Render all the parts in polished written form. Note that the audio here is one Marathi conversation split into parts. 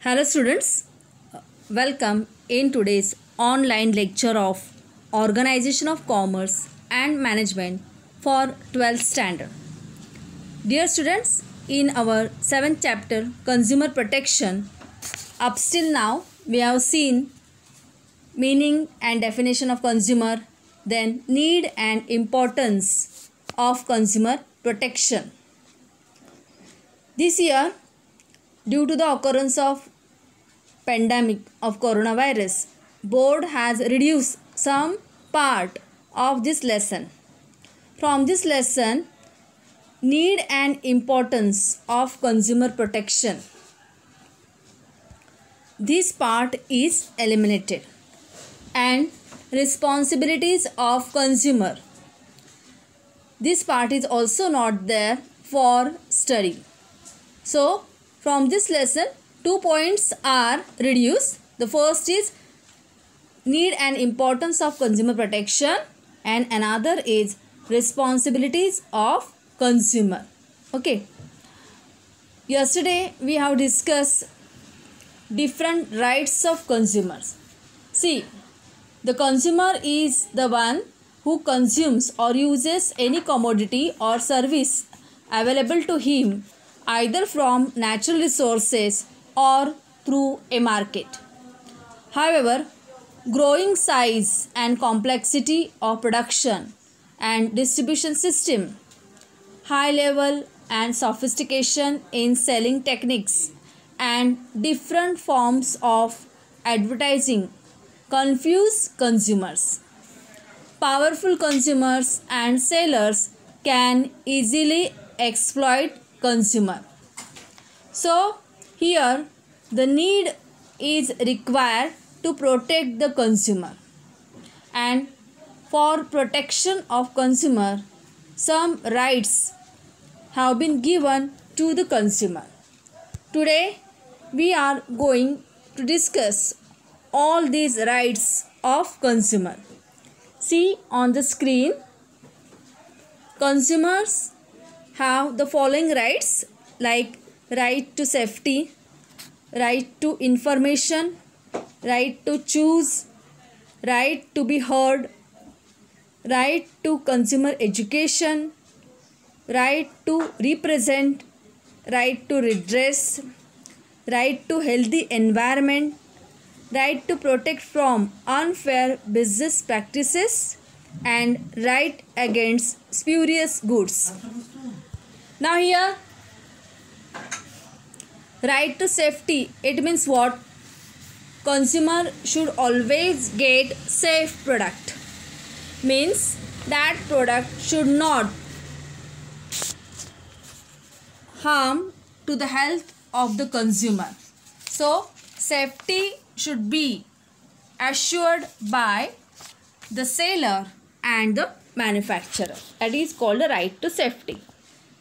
Hello students, welcome in today's online lecture of Organization of Commerce and Management for 12th standard. Dear students, in our 7th chapter Consumer Protection, up till now we have seen meaning and definition of consumer, then need and importance of consumer protection. This year, due to the occurrence of pandemic of coronavirus, board has reduced some part of this lesson. From this lesson, need and importance of consumer protection, this part is eliminated, and responsibilities of consumer, this part is also not there for study. So from this lesson, 2 points are reduced. The first is need and importance of consumer protection, and another is responsibilities of consumer. Okay. Yesterday we have discussed different rights of consumers. See, the consumer is the one who consumes or uses any commodity or service available to him either from natural resources or through a market. However, growing size and complexity of production and distribution system, high level and sophistication in selling techniques, and different forms of advertising confuse consumers. Powerful consumers and sellers can easily exploit consumer. So here the need is required to protect the consumer, and for protection of consumer, some rights have been given to the consumer. Today we are going to discuss all these rights of consumer. See on the screen, consumers have the following rights like right to safety, right to information, right to choose, right to be heard, right to consumer education, right to represent, right to redress, right to healthy environment, right to protect from unfair business practices, and right against spurious goods. Now here, right to safety, it means what? Consumer should always get safe product. Means that product should not harm to the health of the consumer. So safety should be assured by the seller and the manufacturer. That is called the right to safety.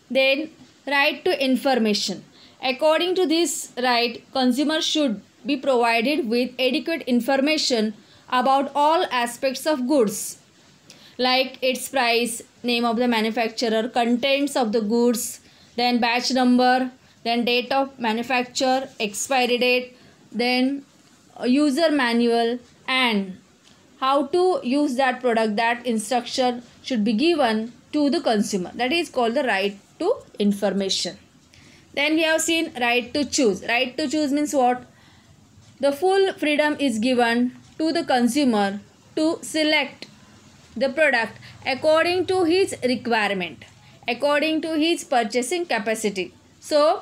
Then right to information. According to this right, consumer should be provided with adequate information about all aspects of goods, like its price, name of the manufacturer, contents of the goods, then batch number, then date of manufacture, expiry date, then user manual, and how to use that product. That instruction should be given to the consumer. That is called the right to information. Then we have seen right to choose. Right to choose means what? The full freedom is given to the consumer to select the product according to his requirement, according to his purchasing capacity. So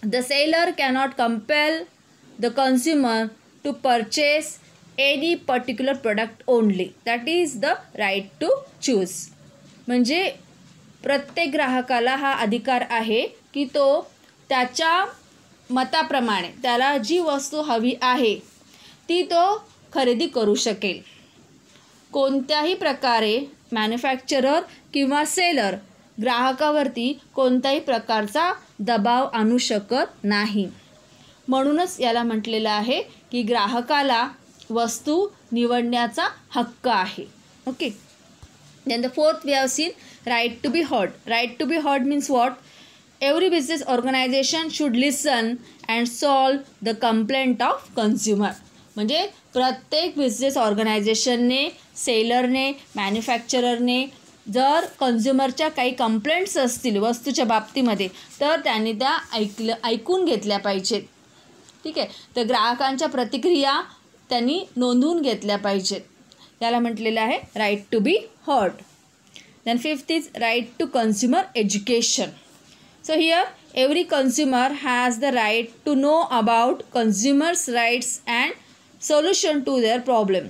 the seller cannot compel the consumer to purchase any particular product only. That is the right to choose. म्हणजे प्रत्येक ग्राहकाला हा अधिकार आहे की तो त्याच्या मताप्रमाणे त्याला जी वस्तू हवी आहे ती तो खरेदी करू शकेल. कोणत्याही प्रकारे मॅन्युफॅक्चरर किंवा सेलर ग्राहकावरती कोणत्याही प्रकारचा दबाव आणू शकत नाही. म्हणूनच याला म्हटलेलं आहे की ग्राहकाला वस्तू निवडण्याचा हक्क आहे. Okay. Then the fourth we have seen right to be heard. Right to be heard means what? every business organization should listen and solve the complaint of consumer. म्हणजे प्रत्येक बिझनेस ऑर्गनायझेशनने, सेलरने, मॅन्युफॅक्चररने जर कन्झ्युमरच्या काही कंप्लेंट्स असतील वस्तूच्या बाबतीमध्ये तर त्यांनी त्या ऐकून घेतल्या पाहिजेत. ठीक आहे. तर ग्राहकांच्या प्रतिक्रिया त्यांनी नोंदवून घेतल्या पाहिजेत. याला म्हटलेलं आहे right to be heard. Then fifth is right to consumer education. So here every consumer has the right to know about consumers' rights and solution to their problem.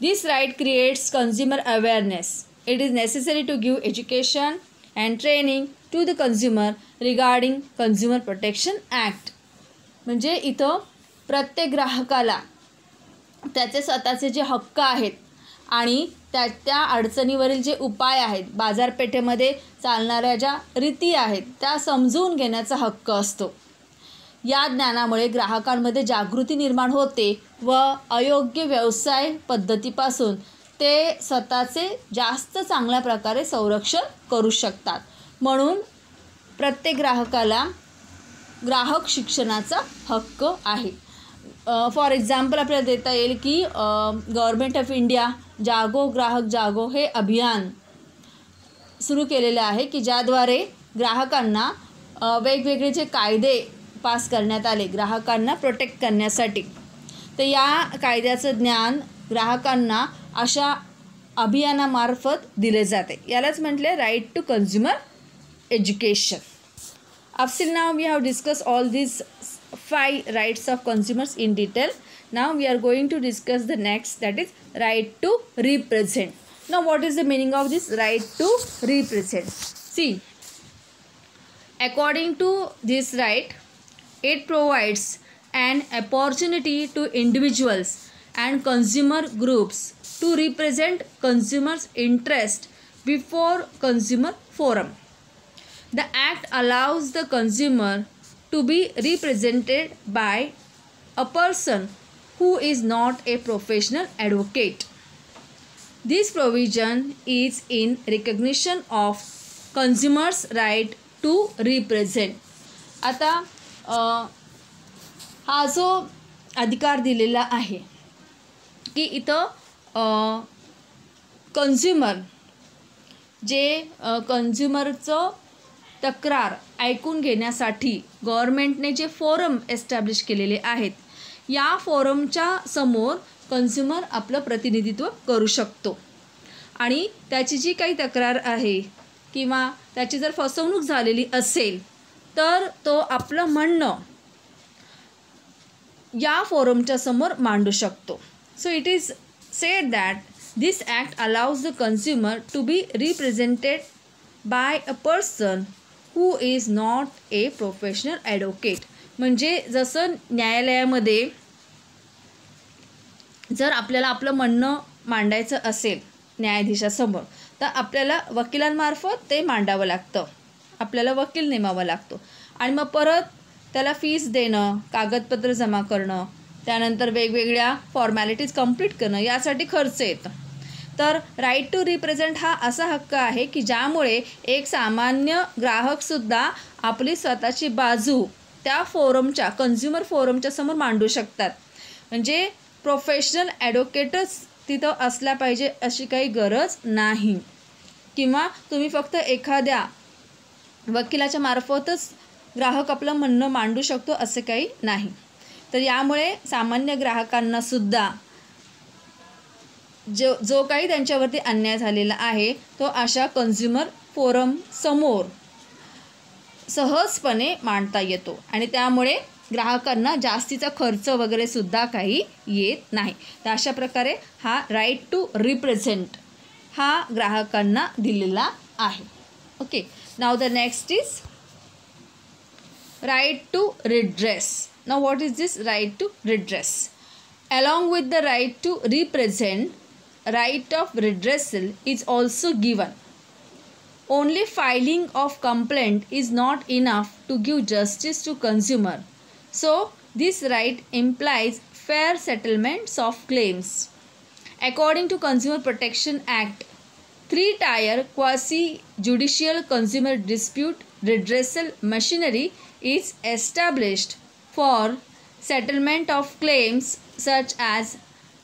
This right creates consumer awareness. It is necessary to give education and training to the consumer regarding Consumer Protection Act. म्हणजे इथं प्रत्येक ग्राहकाला त्याचे स्वतःचे जे हक्क आहेत आणि त्या अडचणीवरील जे उपाय आहेत, बाजारपेठेमध्ये चालणाऱ्या ज्या रीती आहेत त्या समजून घेण्याचा हक्क असतो. या ज्ञानामुळे ग्राहकांमध्ये जागृती निर्माण होते व अयोग्य व्यवसाय पद्धतीपासून ते स्वतःचे जास्त चांगल्या प्रकारे संरक्षण करू शकतात. म्हणून प्रत्येक ग्राहकाला ग्राहक शिक्षणाचा हक्क आहे. फॉर एक्झाम्पल आपल्याला देता येईल की गव्हर्मेंट ऑफ इंडिया जागो ग्राहक जागो हे अभियान सुरू केलेलं आहे की ज्याद्वारे ग्राहकांना वेगवेगळे जे कायदे पास करण्यात आले ग्राहकांना प्रोटेक्ट करण्यासाठी. तर या कायद्याचं ज्ञान ग्राहकांना अशा अभियानामार्फत दिले जाते. यालाच म्हटले right to consumer education. Up till now we have discussed all these 5 rights of consumers in detail. Now we are going to discuss the next, that is right to represent. Now what is the meaning of this right to represent? See, according to this right, it provides an opportunity to individuals and consumer groups to represent consumers' interest before consumer forum. The act allows the consumer to be represented by a person who is not a professional advocate. This provision is in recognition of consumers' right to represent. आता हा जो अधिकार दिलेला आहे की इथं कन्झ्युमर जे कन्झ्युमरचं तक्रार ऐकून घेण्यासाठी गव्हर्मेंटने जे फोरम एस्टॅब्लिश केलेले आहेत या फोरमच्या समोर कन्झ्युमर आपलं प्रतिनिधित्व करू शकतो आणि त्याची जी काही तक्रार आहे किंवा त्याची जर फसवणूक झालेली असेल तर तो आपलं म्हणणं या फोरमच्या समोर मांडू शकतो. So it is said that this act allows the consumer to be represented by a person who is not a professional advocate. म्हणजे जसं न्यायालयामध्ये जर आपल्याला आपलं म्हणणं मांडायचं असेल न्यायाधीशासमोर तर आपल्याला वकिलांमार्फत ते मांडावं लागतं. आपल्याला वकील नेमावा लागतो आणि मग परत त्याला फीस देणं, कागदपत्र जमा करणं, त्यानंतर वेगवेगळ्या फॉर्मॅलिटीज कंप्लीट करणं यासाठी खर्च येतो. तर राईट टू रिप्रेझेंट हा असा हक्क आहे की ज्यामुळे एक सामान्य ग्राहकसुद्धा आपली स्वतःची बाजू त्या फोरमच्या कन्झ्युमर फोरमच्या समोर मांडू शकतात. म्हणजे प्रोफेशनल ॲडव्होकेटच तिथं असला पाहिजे अशी काही गरज नाही किंवा तुम्ही फक्त एखाद्या वकिलाच्या मार्फतच ग्राहक आपलं म्हणणं मांडू शकतो असे काही नाही. तर यामुळे सामान्य ग्राहकांनासुद्धा जो काही त्यांच्यावरती अन्याय झालेला आहे तो अशा कन्झ्युमर फोरम समोर सहजपणे मांडता येतो आणि त्यामुळे ग्राहकांना जास्तीचा खर्च वगैरे सुद्धा काही येत नाही. तर अशा प्रकारे हा राईट टू रिप्रेझेंट हा ग्राहकांना दिलेला आहे. Okay, now the next is right to redress. Now what is this right to redress? Along with the right to represent, right of redressal is also given. Only filing of complaint is not enough to give justice to consumer. So this right implies fair settlements of claims. According to Consumer Protection Act, 3-tier quasi-judicial consumer dispute redressal machinery is established for settlement of claims such as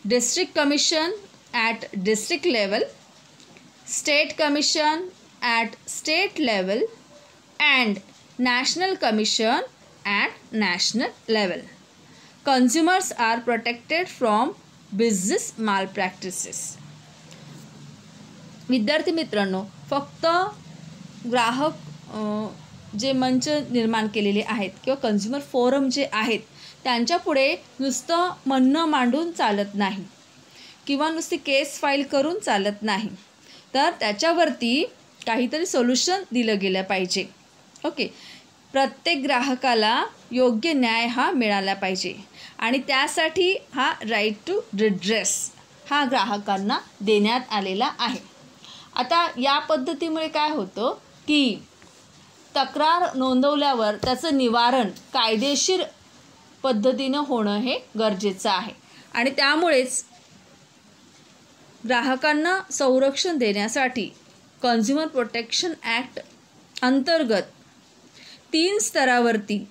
district commission at district level, state commission at state level, and national commission at national level. Consumers are protected from business malpractices. विद्यार्थी मित्रांनो, फक्त ग्राहक जे मंच निर्माण केलेले आहेत किंवा कन्झ्युमर फोरम जे आहेत त्यांच्यापुढे नुसतं म्हणणं मांडून चालत नाही किंवा नुसती केस फाईल करून चालत नाही, तर त्याच्यावरती काहीतरी सोल्युशन दिलं गेलं पाहिजे. ओके, प्रत्येक ग्राहकाला योग्य न्याय हा मिळाला पाहिजे आणि त्यासाठी हा राईट टू रिड्रेस हा ग्राहकांना देण्यात आलेला आहे. आता या पद्धतीमुळे काय होतं की तक्रार नोंदवल्यावर त्याचं निवारण कायदेशीर पद्धतीनं होणं हे गरजेचं आहे आणि त्यामुळेच ग्राहकांना संरक्षण देण्यासाठी कन्झ्युमर प्रोटेक्शन ॲक्ट अंतर्गत 3 स्तरावरती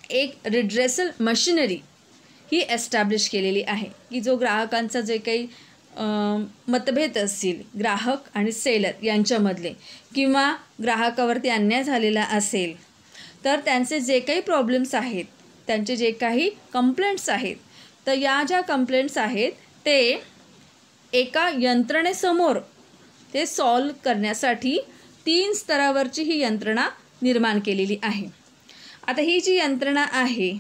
एक रिड्रेसल मशिनरी ही एस्टॅब्लिश केलेली आहे की जो ग्राहकांचा जे काही मतभेद असतील ग्राहक आणि सेलर यांच्यामधले किंवा ग्राहकावरती अन्याय झालेला असेल तर त्यांचे जे काही प्रॉब्लेम्स आहेत, त्यांचे जे काही कंप्लेंट्स आहेत, तर या ज्या कंप्लेंट्स आहेत ते एका यंत्रणेसमोर ते सॉल्व करण्यासाठी 3 स्तरावरची ही यंत्रणा निर्माण केलेली आहे. आता ही जी यंत्रणा आहे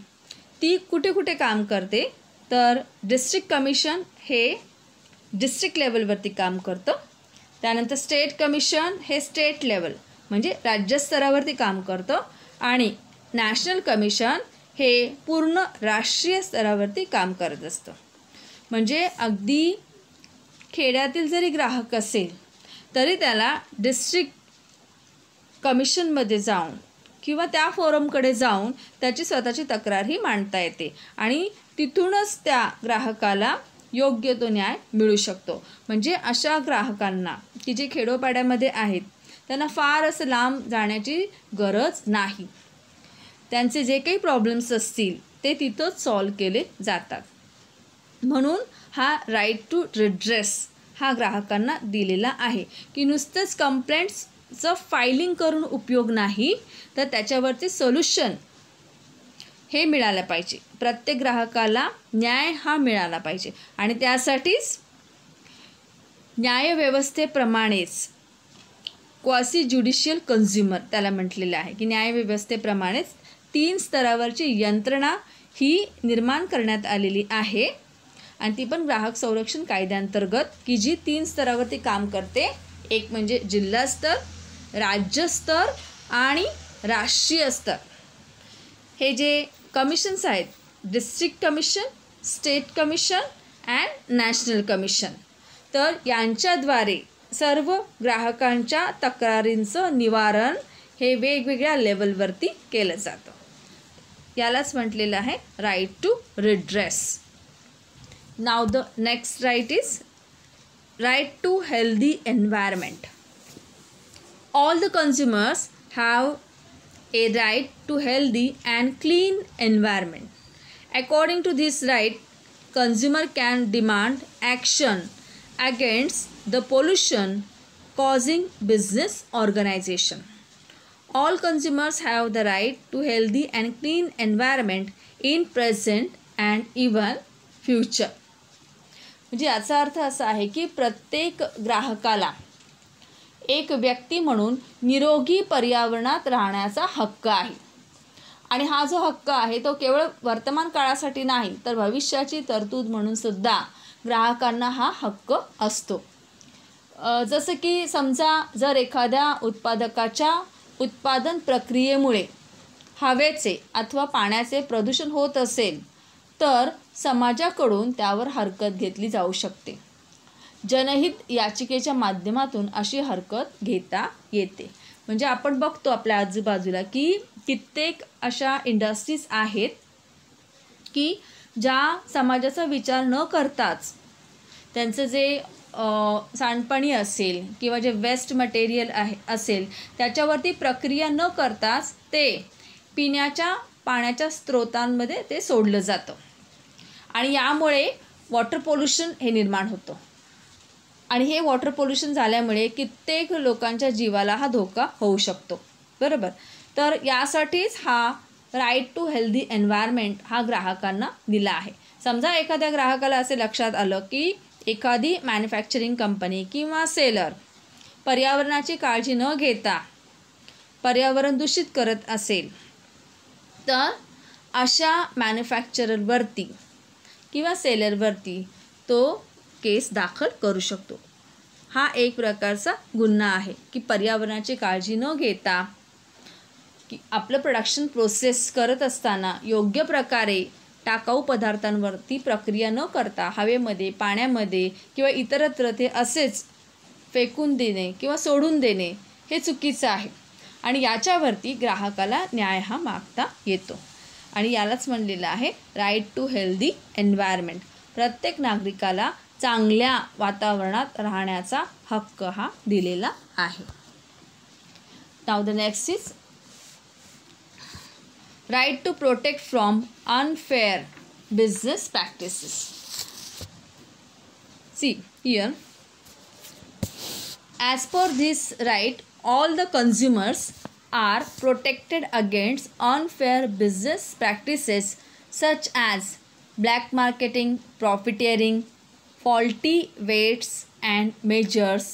ती कुठे कुठे काम करते, तर डिस्ट्रिक्ट कमिशन हे डिस्ट्रिक्ट लेवलवरती काम करतं, त्यानंतर स्टेट कमिशन हे स्टेट लेवल म्हणजे राज्यस्तरावरती काम करतं आणि नॅशनल कमिशन हे पूर्ण राष्ट्रीय स्तरावरती काम करत असतं. म्हणजे अगदी खेड्यातील जरी ग्राहक असेल तरी त्याला डिस्ट्रिक्ट कमिशनमध्ये जाऊन किंवा त्या फोरमकडे जाऊन त्याची स्वतःची तक्रारही मांडता येते आणि तिथूनच त्या ग्राहकाला योग्य तो न्याय मिळू शकतो. म्हणजे अशा ग्राहकांना की जे खेडोपाड्यामध्ये आहेत त्यांना फार असं लांब जाण्याची गरज नाही. त्यांचे जे काही प्रॉब्लेम्स असतील ते तिथंच सॉल्व केले जातात. म्हणून हा राईट टू रिड्रेस हा ग्राहकांना दिलेला आहे की नुसतंच कंप्लेंट्सचं फायलिंग करून उपयोग नाही, तर त्याच्यावरती सोल्युशन हे मिळालं पाहिजे. प्रत्येक ग्राहकाला न्याय हा मिळाला पाहिजे आणि त्यासाठीच न्यायव्यवस्थेप्रमाणेच क्वासी ज्युडिशियल कन्झ्युमर त्याला म्हटलेलं आहे की न्यायव्यवस्थेप्रमाणेच 3 स्तरावरची यंत्रणा ही निर्माण करण्यात आलेली आहे आणि ती पण ग्राहक संरक्षण कायद्याअंतर्गत की जी 3 स्तरावरती काम करते. एक म्हणजे जिल्हा स्तर, राज्यस्तर आणि राष्ट्रीय स्तर. हे जे कमिशन्स आहेत district commission, state commission and national commission, तर यांच्याद्वारे सर्व ग्राहकांच्या तक्रारींचं निवारण हे वेगवेगळ्या लेवलवरती केलं जातं. यालाच म्हटलेलं आहे right to redress. Now the next right is right to healthy environment. All the consumers have a right to healthy and clean environment. According to this right, consumer can demand action against the pollution causing business organization. All consumers have the right to healthy and clean environment in present and even future. म्हणजे याचा अर्थ असा आहे की प्रत्येक ग्राहकाला एक व्यक्ती म्हणून निरोगी पर्यावरणात राहण्याचा हक्क आहे आणि हा जो हक्क आहे तो केवळ वर्तमान काळासाठी नाही तर भविष्याची तरतूद म्हणून सुद्धा ग्राहकांना हा हक्क असतो. जसं की समजा जर एखाद्या उत्पादकाच्या उत्पादन प्रक्रियेमुळे हवेचे अथवा पाण्याचे प्रदूषण होत असेल तर समाजाकडून त्यावर हरकत घेतली जाऊ शकते. जनहित याचिकेच्या माध्यमातून अशी हरकत घेता येते. म्हणजे आपण बघतो आपल्या आजूबाजूला की कित्येक अशा इंडस्ट्रीज आहेत की ज्या समाजाचा विचार न करताच त्यांचं जे सांडपाणी असेल किंवा जे वेस्ट मटेरियल असेल त्याच्यावरती प्रक्रिया न करताच ते पिण्याच्या पाण्याच्या स्रोतांमध्ये ते सोडलं जातं आणि यामुळे वॉटर पोल्युशन हे निर्माण होतं आणि हे वॉटर पोल्युशन झाल्यामुळे कित्येक लोकांच्या जीवाला हा धोका होऊ शकतो, बरोबर. तर यासाठीच हा राईट टू हेल्दी एन्व्हायरमेंट हा ग्राहकांना दिला आहे. समजा एखाद्या ग्राहकाला असे लक्षात आलं की एखादी मॅन्युफॅक्चरिंग कंपनी किंवा सेलर पर्यावरणाची काळजी न घेता पर्यावरण दूषित करत असेल तर अशा मॅन्युफॅक्चररवरती किंवा सेलरवरती तो केस दाखल करू शकतो. हा एक प्रकारचा गुन्हा आहे की पर्यावरणाची काळजी न घेता की आपलं प्रोडक्शन प्रोसेस करत असताना योग्य प्रकारे टाकाऊ पदार्थांवरती प्रक्रिया न करता हवेमध्ये, पाण्यामध्ये किंवा इतरत्र ते असेच फेकून देणे किंवा सोडून देणे हे चुकीचं आहे आणि याच्यावरती ग्राहकाला न्याय हा मागता येतो आणि यालाच म्हणलेलं आहे राईट टू हेल्दी एन्व्हायरमेंट. प्रत्येक नागरिकाला चांगल्या वातावरणात राहण्याचा हक्क हा दिलेला आहे. Now the next is right to protect from unfair business practices. See here, as per this right, all the consumers are protected against unfair business practices such as black marketing, profiteering, faulty weights and measures,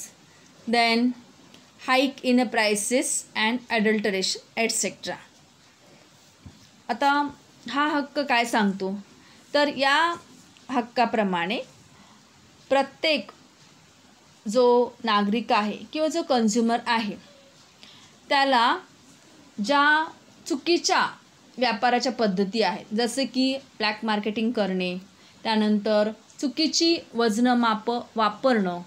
then hike in the prices and adulteration, etc. आता हा हक्क काय सांगतो तर या हक्काप्रमाणे प्रत्येक जो नागरिक आहे किंवा जो कंझ्युमर आहे त्याला ज्या चुकीच्या व्यापाराच्या पद्धती आहेत जसे की ब्लॅक मार्केटिंग करणे, त्यानंतर चुकीची वजनमाप वापरणं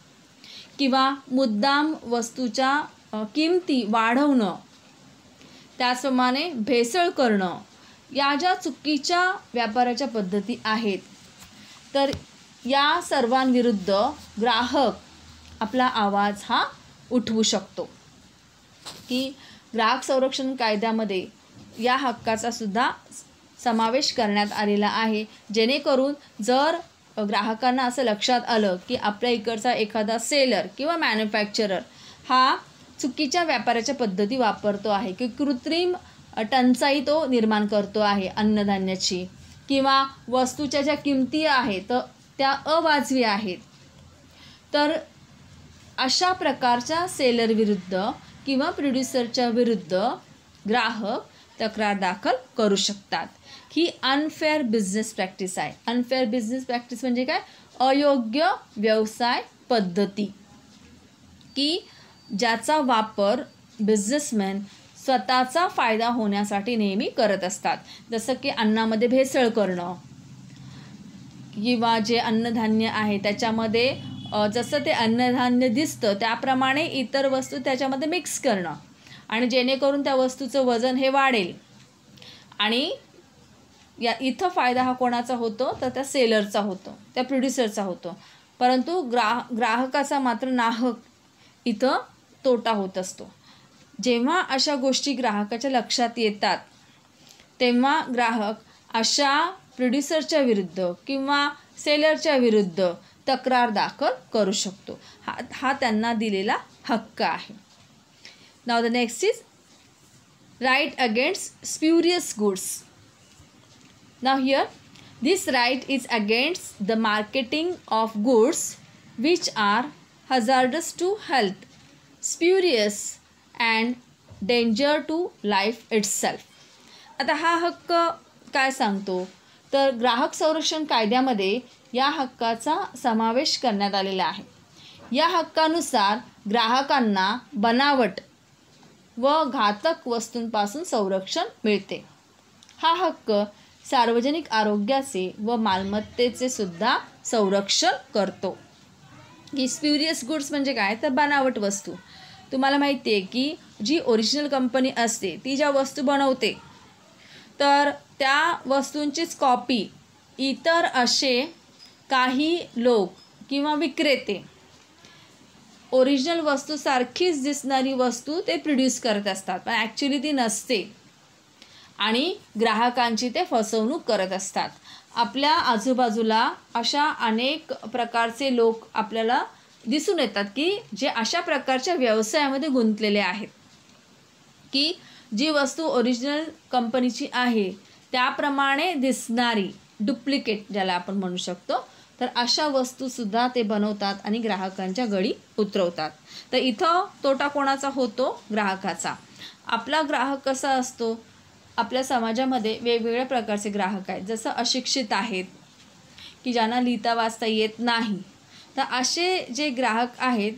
किंवा मुद्दाम वस्तूच्या किमती वाढवणं, त्याचप्रमाणे भेसळ करणं, या ज्या चुकीच्या व्यापाराच्या पद्धती आहेत तर या सर्वांविरुद्ध ग्राहक आपला आवाज हा उठवू शकतो की ग्राहक संरक्षण कायद्यामध्ये या हक्काचा सुद्धा समावेश करण्यात आलेला आहे, जेणेकरून जर ग्राहकांना असं लक्षात आलं की आपल्या इकडचा एखादा सेलर किंवा मॅन्युफॅक्चरर हा चुकीच्या व्यापाराच्या पद्धती वापरतो आहे की कृत्रिम टंचाई तो निर्माण करतो आहे अन्नधान्याची किंवा वस्तूच्या ज्या किमती आहेत त्या अवाजवी आहेत, तर अशा प्रकारच्या सेलर विरुद्ध किंवा प्रोड्युसरच्या विरुद्ध ग्राहक तक्रार दाखल करू शकतात. ही अनफेअर बिझनेस प्रॅक्टिस आहे. अनफेअर बिझनेस प्रॅक्टिस म्हणजे काय? अयोग्य व्यवसाय पद्धती की ज्याचा वापर बिझनेसमॅन स्वतःचा फायदा होण्यासाठी नेहमी करत असतात. जसं की अन्नामध्ये भेसळ करणं किंवा जे अन्नधान्य आहे त्याच्यामध्ये जसं ते अन्नधान्य दिसतं त्याप्रमाणे इतर वस्तू त्याच्यामध्ये मिक्स करणं आणि जेणेकरून त्या वस्तूचं वजन हे वाढेल आणि या इथं फायदा हा कोणाचा होतो तर त्या सेलरचा होतो, त्या प्रोड्युसरचा होतो, परंतु ग्राहकाचा मात्र नाहक इथं तोटा होत असतो. जेव्हा अशा गोष्टी ग्राहकाच्या लक्षात येतात तेव्हा ग्राहक अशा प्रोड्युसरच्या विरुद्ध किंवा सेलरच्या विरुद्ध तक्रार दाखल करू शकतो. हा त्यांना दिलेला हक्क आहे. Now the next is right against spurious goods. Now here this right is against the marketing of goods which are hazardous to health, spurious and danger to life itself. आता हा हक्क काय सांगतो तर ग्राहक संरक्षण कायद्यामध्ये या हक्काचा समावेश करण्यात आलेला आहे. या हक्कानुसार ग्राहकांना बनावट व घातक वस्तूंपासून संरक्षण मिळते. हा हक्क सार्वजनिक आरोग्याचे व मालमत्तेचे सुद्धा संरक्षण करतो. ही स्प्युरियस गुड्स म्हणजे काय तर बनावट वस्तू. तुम्हाला माहिती आहे की जी ओरिजिनल कंपनी असते ती ज्या वस्तू बनवते तर त्या वस्तूंचीच कॉपी इतर असे काही लोक किंवा विक्रेते ओरिजिनल वस्तू सारखीच दिसणारी वस्तू ते प्रोड्यूस करत असतात, पण ॲक्च्युली ती नसते आणि ग्राहकांची ते फसवणूक करत असतात. आपल्या आजूबाजूला अशा अनेक प्रकारचे लोक आपल्याला दिसून येतात की जे अशा प्रकारच्या व्यवसायामध्ये गुंतलेले आहेत की जी वस्तू ओरिजिनल कंपनीची आहे त्याप्रमाणे दिसणारी डुप्लिकेट ज्याला आपण म्हणू शकतो, तर अशा वस्तूसुद्धा ते बनवतात आणि ग्राहकांच्या गळी उतरवतात. तर इथं तोटा कोणाचा होतो? ग्राहकाचा. आपला ग्राहक कसा असतो? आपल्या समाजामध्ये वेगवेगळ्या प्रकारचे ग्राहक आहेत. जसं अशिक्षित आहेत की ज्यांना लिहिता वाचता येत नाही, तर असे जे ग्राहक आहेत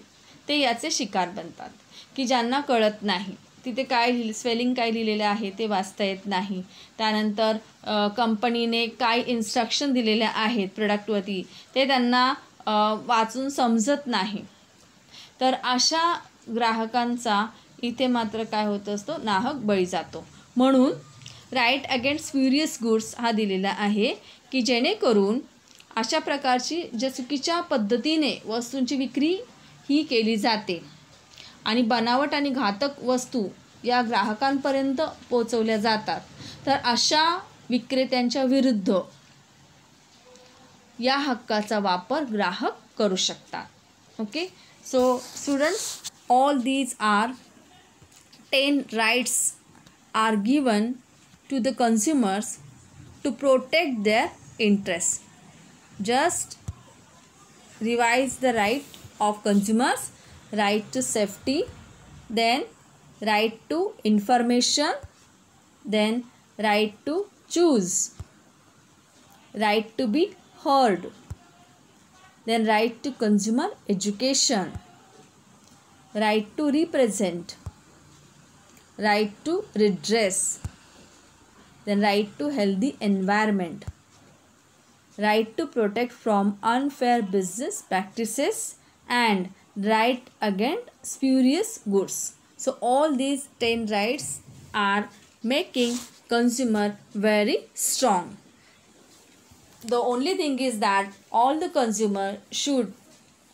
ते याचे शिकार बनतात की ज्यांना कळत नाही, तिथे काय स्पेलिंग काय लिहिलेलं आहे ते वाचता येत नाही. त्यानंतर कंपनीने काय इन्स्ट्रक्शन दिलेल्या आहेत प्रोडक्टवरती ते त्यांना वाचून समजत नाही. तर अशा ग्राहकांचा इथे मात्र काय होत असतो? नाहक बळी जातो. म्हणून राईट अगेन्स्ट स्प्युरियस गुड्स हा दिलेला आहे की जेणेकरून अशा प्रकारची ज्या चुकीच्या पद्धतीने वस्तूंची विक्री ही केली जाते आणि बनावट आणि घातक वस्तू या ग्राहकांपर्यंत पोहोचवल्या जातात, तर अशा विक्रेत्यांच्या विरुद्ध या हक्काचा वापर ग्राहक करू शकतात. Okay, so students, all these are 10 rights are given to the consumers to protect their interests. Just revise the right of consumers: right to safety, then right to information, then right to choose, right to be heard, then right to consumer education, right to represent, right to redress, then right to healthy environment, right to protect from unfair business practices, and right against spurious goods. So all these 10 rights are making consumer very strong. The only thing is that all the consumer should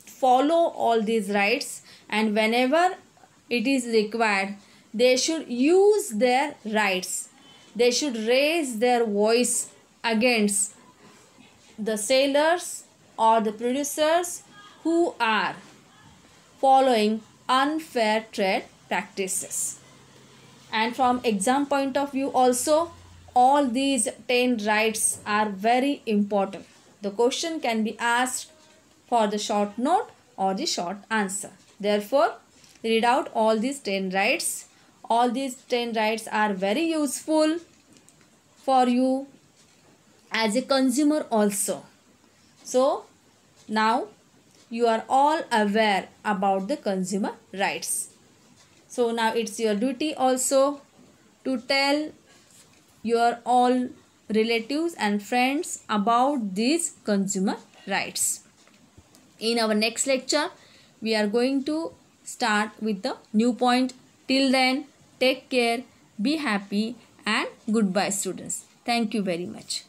follow all these rights, and whenever it is required they should use their rights. They should raise their voice against the sellers or the producers who are following unfair trade practices. And from exam point of view also, all these 10 rights are very important. The question can be asked for the short note or the short answer. Therefore, read out all these 10 rights. All these 10 rights are very useful for you as a consumer also. So now you are all aware about the consumer rights. So now it's your duty also to tell your all relatives and friends about these consumer rights. In our next lecture, we are going to start with the new point. Till then, take care, be happy, and goodbye students. Thank you very much.